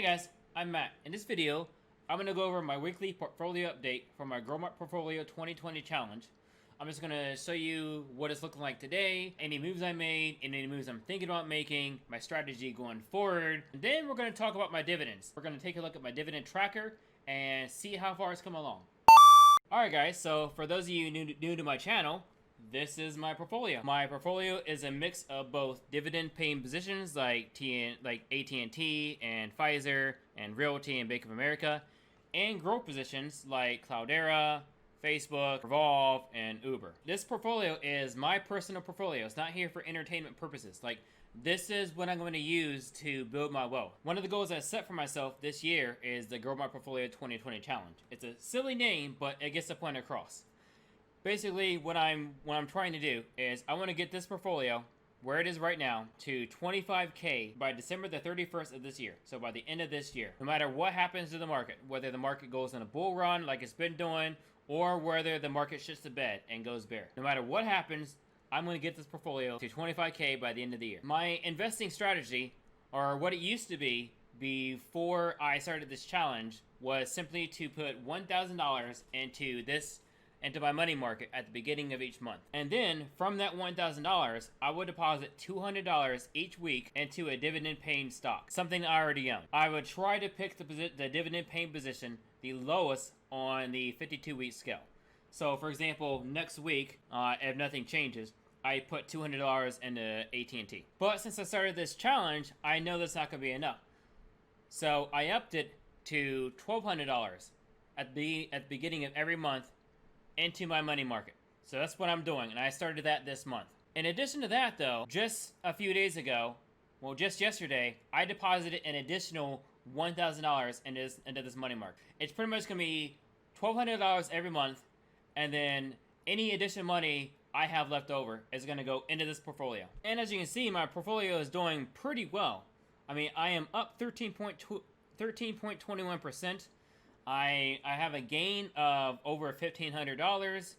Hey guys, I'm Matt. In this video, I'm going to go over my weekly portfolio update for my Grow My Portfolio 2020 challenge. I'm just going to show you what it's looking like today, any moves I made, any moves I'm thinking about making, my strategy going forward. And then we're going to talk about my dividends. We're going to take a look at my dividend tracker and see how far it's come along. Alright guys, so for those of you new to my channel, this is my portfolio. My portfolio is a mix of both dividend-paying positions like AT&T and Pfizer and Realty and Bank of America, and growth positions like Cloudera, Facebook, Revolve, and Uber. This portfolio is my personal portfolio. It's not here for entertainment purposes. This is what I'm going to use to build my wealth. One of the goals I set for myself this year is the Grow My Portfolio 2020 challenge. It's a silly name, but it gets the point across. Basically, what I'm trying to do is I want to get this portfolio where it is right now to 25K by December the 31st of this year. So by the end of this year, no matter what happens to the market, whether the market goes on a bull run like it's been doing, or whether the market shits the bed and goes bear. No matter what happens, I'm going to get this portfolio to 25K by the end of the year. My investing strategy, or what it used to be before I started this challenge, was simply to put $1,000 into my money market at the beginning of each month. And then from that $1,000, I would deposit $200 each week into a dividend paying stock, something I already own. I would try to pick the dividend paying position the lowest on the 52-week scale. So for example, next week, if nothing changes, I put $200 into AT&T. But since I started this challenge, I know that's not gonna be enough. So I upped it to $1,200 at the beginning of every month into my money market. So that's what I'm doing, and I started that this month. In addition to that though, just a few days ago, well just yesterday, I deposited an additional $1,000 into this money market. It's pretty much gonna be $1,200 every month, and then any additional money I have left over is gonna go into this portfolio. And as you can see, my portfolio is doing pretty well. I mean, I am up 13.21%. I have a gain of over $1,500.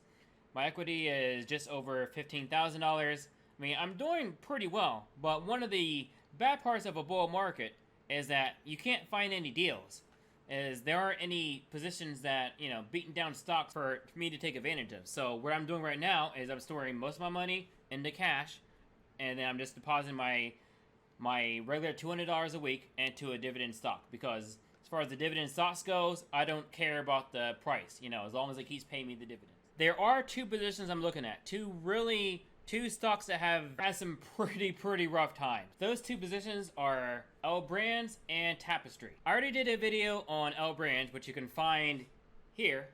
My equity is just over $15,000. I mean, I'm doing pretty well, but one of the bad parts of a bull market is that you can't find any deals. There aren't any positions that, beating down stocks for me to take advantage of. So what I'm doing right now is I'm storing most of my money into cash, and then I'm just depositing my regular $200 a week into a dividend stock, because as far as the dividend stocks goes, I don't care about the price, as long as it keeps paying me the dividends. There are two positions I'm looking at, two stocks that have had some pretty rough times. Those two positions are L Brands and Tapestry. I already did a video on L Brands, which you can find here,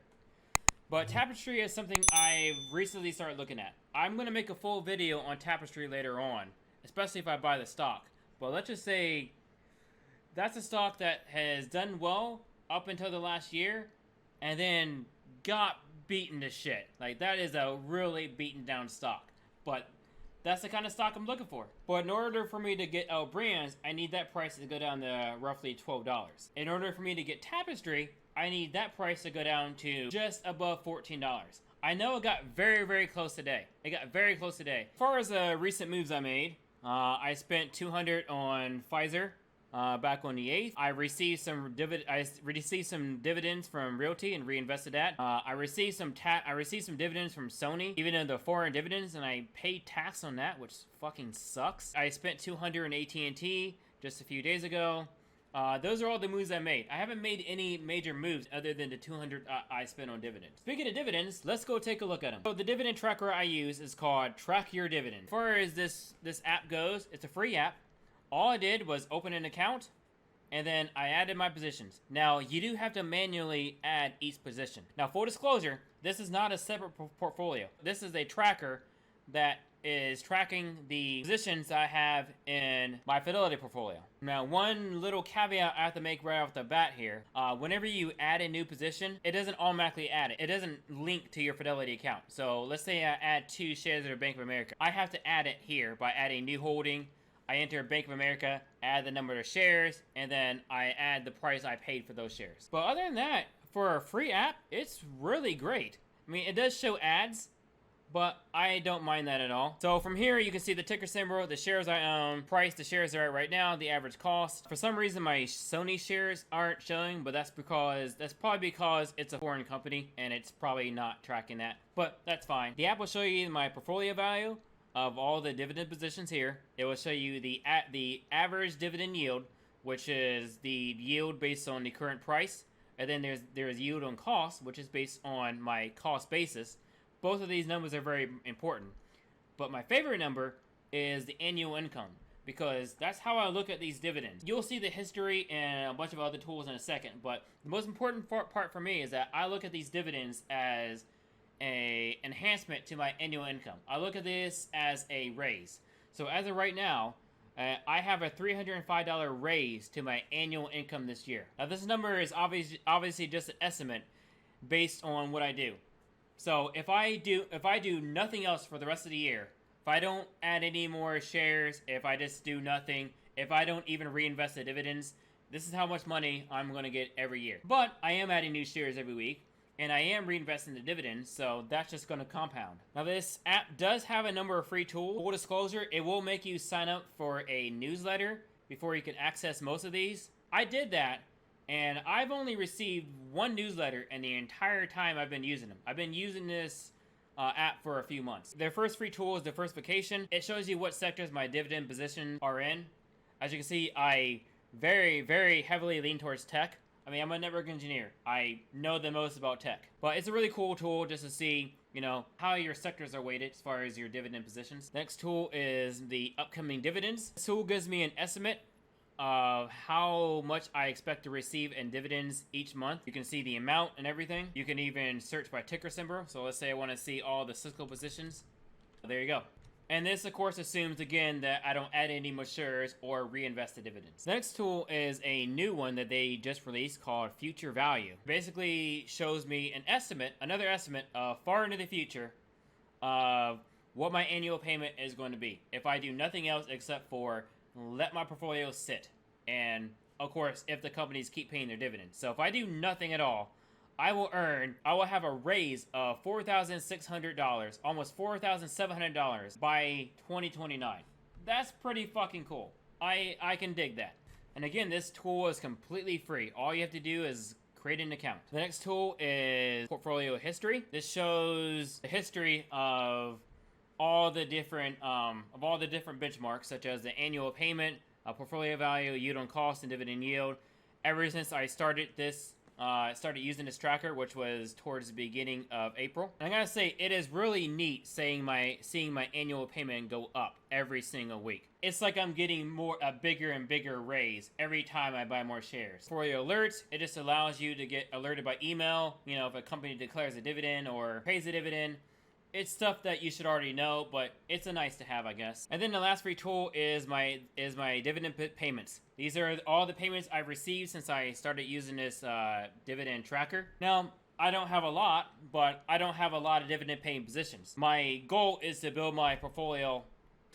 but Tapestry is something I've recently started looking at. I'm going to make a full video on Tapestry later on, especially if I buy the stock. But let's just say that's a stock that has done well up until the last year, and then got beaten to shit. That is a really beaten down stock. But that's the kind of stock I'm looking for. But in order for me to get L Brands, I need that price to go down to roughly $12. In order for me to get Tapestry, I need that price to go down to just above $14. I know it got very close today. It got very close today. As far as the recent moves I made, I spent $200 on Pfizer back on the 8th. I received some dividends from Realty and reinvested that. I received some dividends from Sony, even though they're foreign dividends, and I paid tax on that, which fucking sucks. I spent $200 on AT&T just a few days ago. Those are all the moves I made. I haven't made any major moves other than the $200 I spent on dividends. Speaking of dividends, let's go take a look at them. So the dividend tracker I use is called Track Your Dividend. As far as this app goes, it's a free app. All I did was open an account, and then I added my positions. Now, you do have to manually add each position. Now, full disclosure, this is not a separate portfolio. This is a tracker that is tracking the positions I have in my Fidelity portfolio. Now, one little caveat I have to make right off the bat here. Whenever you add a new position, it doesn't automatically add it. It doesn't link to your Fidelity account. So, let's say I add 2 shares of Bank of America. I have to add it here by adding new holding. I enter Bank of America, add the number of shares, and then I add the price I paid for those shares. But other than that, for a free app, it's really great. I mean, it does show ads, but I don't mind that at all. So from here, you can see the ticker symbol, the shares I own, price the shares are at right now, the average cost. For some reason, my Sony shares aren't showing, but that's probably because it's a foreign company and it's probably not tracking that, but that's fine. The app will show you my portfolio value of all the dividend positions here. It will show you the average dividend yield, which is the yield based on the current price. And then there's yield on cost, which is based on my cost basis. Both of these numbers are very important. But my favorite number is the annual income, because that's how I look at these dividends. You'll see the history and a bunch of other tools in a second, but the most important part for me is that I look at these dividends as an enhancement to my annual income. I look at this as a raise. So as of right now, I have a $305 raise to my annual income this year. Now this number is obviously just an estimate based on what I do. So if I do nothing else for the rest of the year, if I don't add any more shares, if I just do nothing, if I don't even reinvest the dividends, this is how much money I'm going to get every year. But I am adding new shares every week, and I am reinvesting the dividends, so that's just going to compound. Now this app does have a number of free tools. Full disclosure, it will make you sign up for a newsletter before you can access most of these. I did that, and I've only received one newsletter in the entire time I've been using them. I've been using this app for a few months. Their first free tool is diversification. It shows you what sectors my dividend positions are in. As you can see, I very, very heavily lean towards tech. I mean, I'm a network engineer. I know the most about tech. But it's a really cool tool just to see, you know, how your sectors are weighted as far as your dividend positions. Next tool is the upcoming dividends. This tool gives me an estimate of how much I expect to receive in dividends each month. You can see the amount and everything. You can even search by ticker symbol. So let's say I want to see all the cyclical positions. There you go. And this, of course, assumes, again, that I don't add any more shares or reinvest the dividends. Next tool is a new one that they just released called Future Value. Basically shows me an estimate, another estimate of far into the future of what my annual payment is going to be if I do nothing else except for let my portfolio sit. And, of course, if the companies keep paying their dividends. So if I do nothing at all, I will have a raise of $4,600, almost $4,700 by 2029. That's pretty fucking cool. I can dig that. And again, this tool is completely free. All you have to do is create an account. The next tool is Portfolio History. This shows the history of all the different benchmarks, such as the annual payment, portfolio value, yield on cost, and dividend yield. Ever since I started using this tracker, which was towards the beginning of April. And I gotta say, it is really neat seeing my annual payment go up every single week. It's like I'm getting a bigger and bigger raise every time I buy more shares. For your alerts, it just allows you to get alerted by email, you know, if a company declares a dividend or pays a dividend. It's stuff that you should already know, but it's a nice to have, I guess. And then the last free tool is my dividend payments. These are all the payments I've received since I started using this dividend tracker. Now, I don't have a lot, but I don't have a lot of dividend paying positions. My goal is to build my portfolio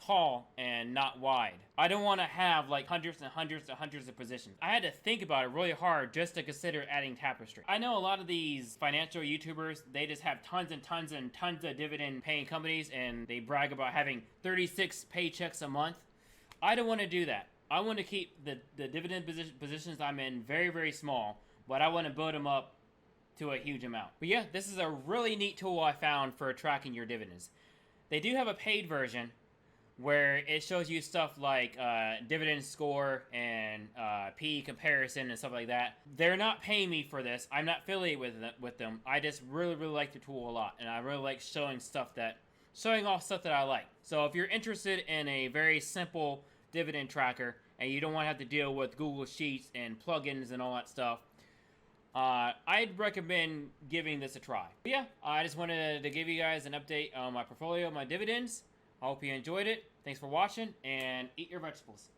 tall and not wide. I don't want to have like hundreds and hundreds and hundreds of positions. I had to think about it really hard just to consider adding Tapestry. I know a lot of these financial YouTubers, they just have tons and tons and tons of dividend paying companies and they brag about having 36 paychecks a month. I don't want to do that. I want to keep the dividend positions I'm in very, very small, but I want to build them up to a huge amount. But yeah, this is a really neat tool I found for tracking your dividends. They do have a paid version where it shows you stuff like dividend score and PE comparison and stuff like that. They're not paying me for this. I'm not affiliated with them. I just really, really like the tool a lot, and I really like showing off stuff that I like. So if you're interested in a very simple dividend tracker and you don't want to have to deal with Google Sheets and plugins and all that stuff, I'd recommend giving this a try. But yeah, I just wanted to give you guys an update on my portfolio, my dividends. I hope you enjoyed it. Thanks for watching, and eat your vegetables.